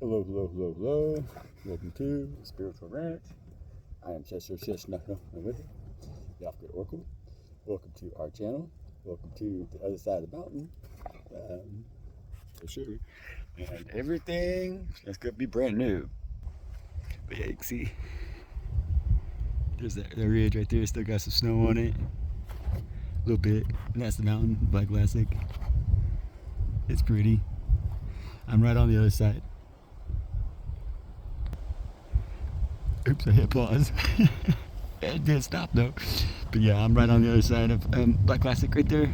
Hello, hello, hello, hello. Welcome to Spiritual Ranch. I am Chester Shish No with it, the Off Grid Oracle. Welcome to our channel. Welcome to the other side of the mountain. For sure. And everything is going to be brand new. But yeah, you can see there's that ridge right there. Still got some snow on it. A little bit. And that's the mountain, Black Classic. It's pretty. I'm right on the other side. Oops, I hit pause. It did stop though. But yeah, I'm right on the other side of Black Classic right there.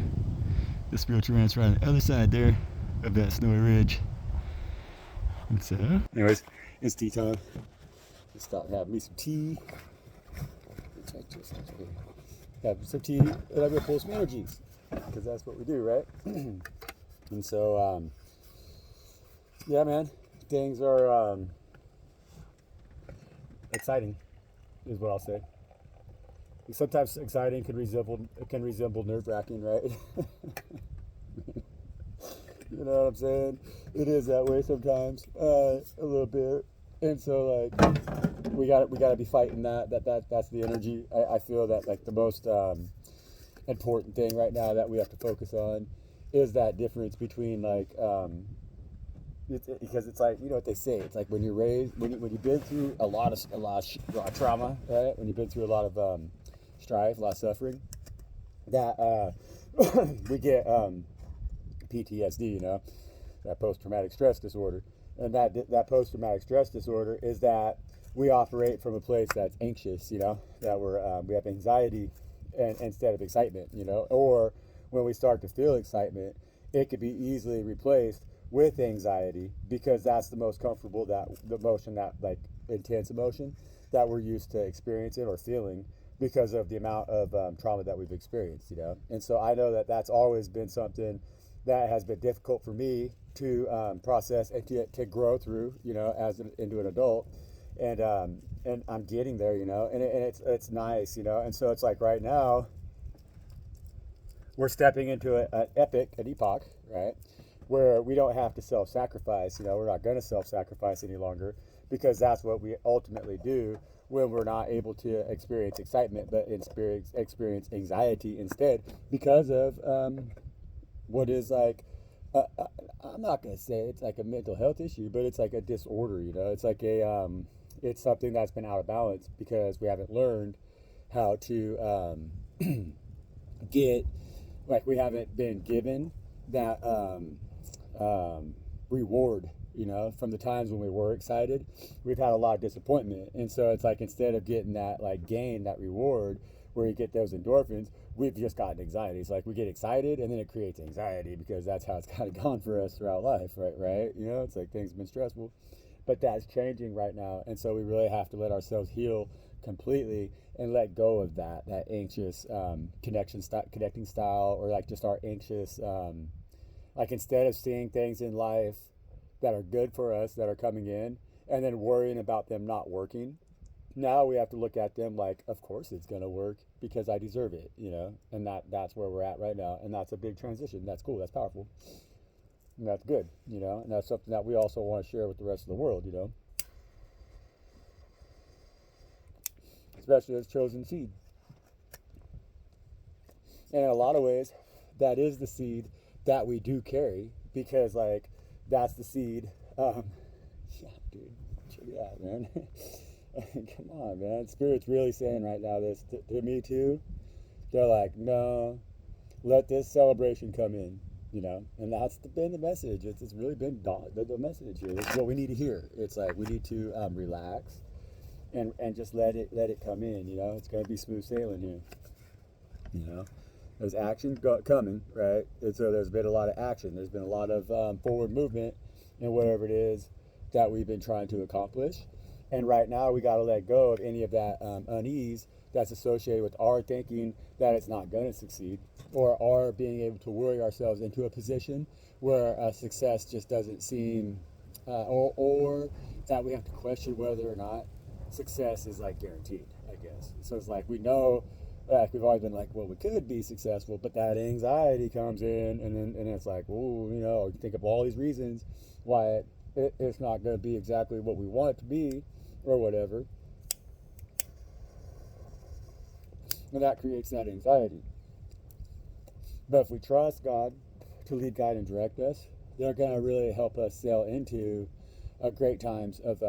The Spiritual Ranch right on the other side there of that snowy ridge. And so, anyways, it's tea time. Let's stop and have me some tea. Have some tea and I'm going to pull some energies. Because that's what we do, right? And so, yeah, man, things are exciting, is what I'll say. Sometimes exciting can resemble nerve-wracking, right? You know what I'm saying? It is that way sometimes, a little bit. And so, like, we gotta be fighting that's the energy. I feel that, like, the most important thing right now that we have to focus on is that difference between, like, because it's like, you know what they say, it's like when you're raised, when you've been through a lot of trauma, right? When you've been through a lot of strife, a lot of suffering, that we get PTSD, you know, that post-traumatic stress disorder. And that post-traumatic stress disorder is that we operate from a place that's anxious, you know, that we have anxiety instead of excitement, you know, or when we start to feel excitement, it could be easily replaced with anxiety, because that's the most comfortable, that the emotion, that, like, intense emotion that we're used to experiencing or feeling because of the amount of trauma that we've experienced, you know. And so I know that that's always been something that has been difficult for me to process and to grow through, you know, into an adult. And I'm getting there, you know, and it's nice, you know. And so it's like right now we're stepping into an epoch, right, where we don't have to self-sacrifice. You know, we're not going to self-sacrifice any longer, because that's what we ultimately do when we're not able to experience excitement, but experience anxiety instead, because of what is like, I'm not going to say it's like a mental health issue, but it's like a disorder, you know. It's like it's something that's been out of balance because we haven't learned how to get, like, we haven't been given that reward, you know, from the times when we were excited. We've had a lot of disappointment, and so it's like, instead of getting that, like, gain, that reward where you get those endorphins, we've just gotten anxiety. It's like we get excited and then it creates anxiety, because that's how it's kind of gone for us throughout life, right? You know, it's like things have been stressful, but that's changing right now. And so we really have to let ourselves heal completely and let go of that anxious connecting style, or like just our anxious, like, instead of seeing things in life that are good for us, that are coming in, and then worrying about them not working, now we have to look at them like, of course it's going to work, because I deserve it, you know. And that's where we're at right now, and that's a big transition. That's cool, that's powerful, and that's good, you know. And that's something that we also want to share with the rest of the world, you know, especially as chosen seed. And in a lot of ways, that is the seed that we do carry, because, like, that's the seed. Yeah, dude, check it out, man. Come on, man. Spirit's really saying right now this to me too. They're like, no, let this celebration come in, you know. And that's been the message. It's really been the message here. This is what we need to hear. It's like we need to relax and just let it come in, you know. It's going to be smooth sailing here, you know. There's action coming, right? And so there's been a lot of action. There's been a lot of forward movement in whatever it is that we've been trying to accomplish. And right now we got to let go of any of that unease that's associated with our thinking that it's not going to succeed, or our being able to worry ourselves into a position where success just doesn't seem, or that we have to question whether or not success is, like, guaranteed, I guess. So it's like, we know, like, we've always been like, well, we could be successful, but that anxiety comes in, and then it's like, oh, you know, you think of all these reasons why it's not going to be exactly what we want it to be or whatever. And that creates that anxiety. But if we trust God to lead, guide, and direct us, they're going to really help us sail into great times of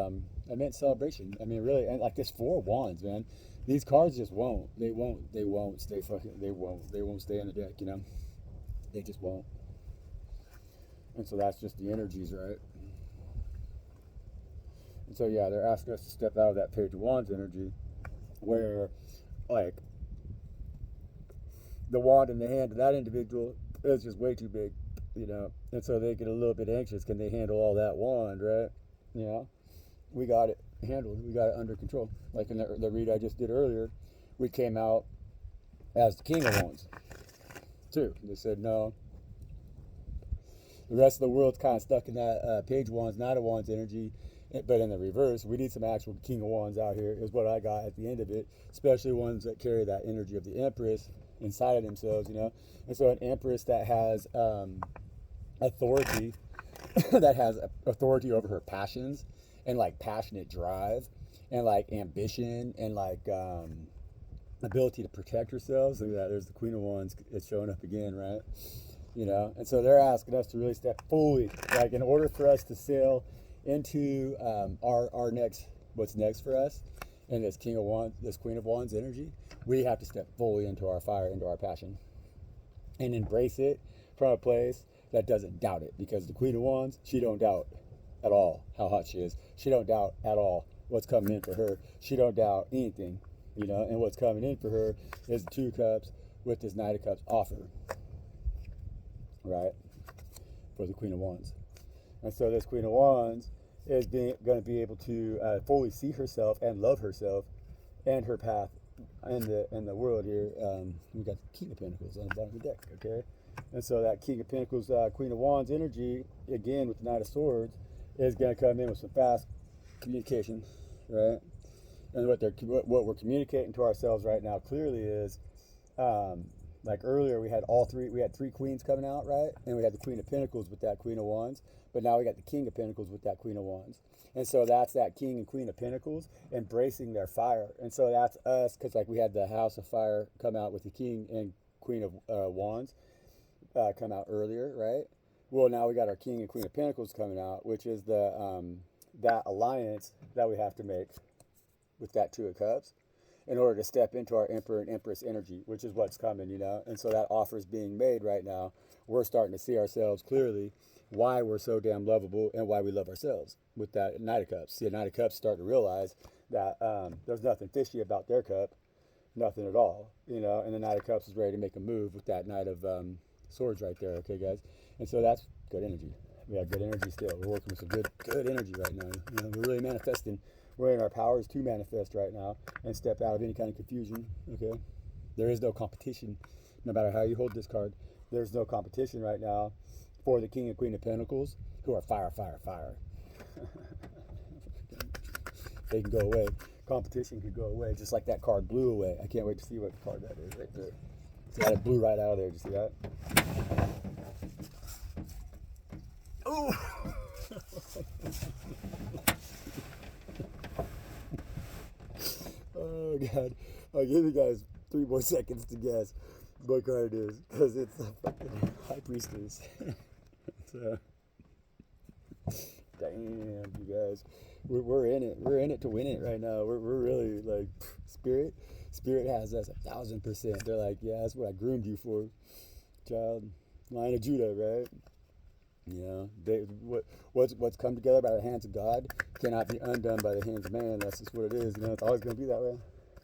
immense celebration. I mean, really, and like this Four of Wands, man. These cards just won't. They won't stay fucking. They won't stay in the deck. You know, they just won't. And so that's just the energies, right? And so yeah, they're asking us to step out of that Page of Wands energy, where like the wand in the hand of that individual is just way too big, you know, and so they get a little bit anxious. Can they handle all that wand, right? You know, we got it handled. We got it under control. Like in the read I just did earlier, we came out as the King of Wands, too. They said no. The rest of the world's kind of stuck in that Page of Wands, Knight of Wands energy, but in the reverse, we need some actual King of Wands out here, is what I got at the end of it, especially ones that carry that energy of the Empress inside of themselves, you know. And so an Empress that has authority, that has authority over her passions and like passionate drive and like ambition and like ability to protect herself. So yeah, there's the Queen of Wands. It's showing up again, right? You know, and so they're asking us to really step fully, like in order for us to sail into our next, what's next for us, and this King of Wands, this Queen of Wands energy, we have to step fully into our fire, into our passion, and embrace it from a place that doesn't doubt it. Because the Queen of Wands, she don't doubt at all how hot she is. She don't doubt at all what's coming in for her. She don't doubt anything, you know. And what's coming in for her is the Two of Cups with this Knight of Cups offer, right, for the Queen of Wands. And so this Queen of Wands is going to be able to fully see herself and love herself and her path in the world here. We got the King of Pentacles on the bottom of the deck, okay? And so that King of Pentacles, Queen of Wands energy, again with the Knight of Swords, is going to come in with some fast communication, right? And what we're communicating to ourselves right now clearly is, like earlier we had three queens coming out, right? And we had the Queen of Pentacles with that Queen of Wands, but now we got the King of Pentacles with that Queen of Wands. And so that's that King and Queen of Pentacles embracing their fire. And so that's us, because like we had the House of Fire come out with the King and Queen of Wands come out earlier, right? Well, now we got our King and Queen of Pentacles coming out, which is the that alliance that we have to make with that Two of Cups in order to step into our Emperor and Empress energy, which is what's coming, you know. And so that offer is being made right now. We're starting to see ourselves clearly, why we're so damn lovable and why we love ourselves with that Knight of Cups. See, a Knight of Cups start to realize that there's nothing fishy about their cup, nothing at all, you know. And the Knight of Cups is ready to make a move with that Knight of Swords right there, okay, guys. And so that's good energy. We have good energy still. We're working with some good energy right now. You know, we're really manifesting. We're in our powers to manifest right now and step out of any kind of confusion, okay? There is no competition, no matter how you hold this card. There's no competition right now for the King and Queen of Pentacles, who are fire, fire, fire. They can go away. Competition can go away, just like that card blew away. I can't wait to see what card that is right there. See how it blew right out of there. Did you see that? Ooh! Oh, God. I'll give you guys 3 more seconds to guess what card it is, because it's the fucking High Priestess. So, damn, you guys. We're in it. We're in it to win it right now. We're really, like, Spirit has us 1,000%. They're like, yeah, that's what I groomed you for, child. Lion of Judah, right? You know, what's come together by the hands of God cannot be undone by the hands of man. That's just what it is. You know, it's always going to be that way.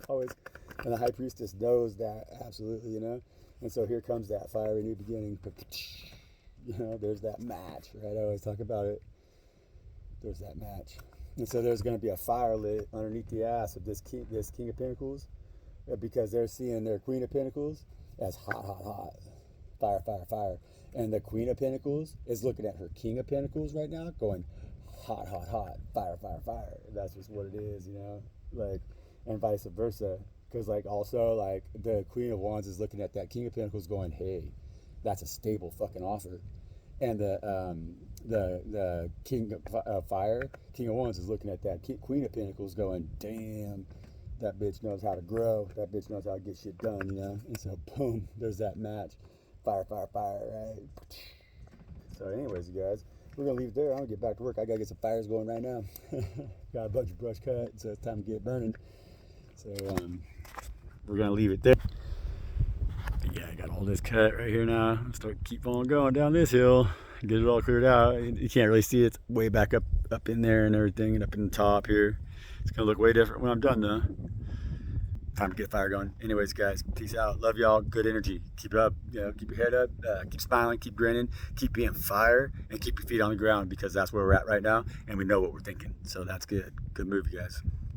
Always. And the High Priestess knows that, absolutely, you know. And so here comes that fiery new beginning. You know, there's that match, right? I always talk about it. There's that match. And so there's going to be a fire lit underneath the ass of this King of Pentacles, because they're seeing their Queen of Pentacles as hot, hot, hot. Fire, fire, fire. And the Queen of Pentacles is looking at her King of Pentacles right now going hot, hot, hot. Fire, fire, fire. That's just what it is, you know? Like, and vice versa. Because, like, also, like, the Queen of Wands is looking at that King of Pentacles going, hey, that's a stable fucking offer. And the the king of fire, king of wands, is looking at that queen of pentacles, going, damn, that bitch knows how to grow. That bitch knows how to get shit done, you know. And so, boom, there's that match. Fire, fire, fire, right? So, anyways, you guys, we're gonna leave it there. I'm gonna get back to work. I gotta get some fires going right now. Got a bunch of brush cut, so it's time to get burning. So, we're gonna leave it there. Yeah, I got all this cut right here now. Keep on going down this hill. Get it all cleared out. You can't really see it. It's way back up in there and everything, and up in the top here. It's gonna look way different when I'm done though. Time to get fire going. Anyways, guys, peace out. Love y'all. Good energy. Keep it up. You know, keep your head up. Keep smiling. Keep grinning. Keep being fire, and keep your feet on the ground, because that's where we're at right now, and we know what we're thinking. So that's good. Good move, you guys.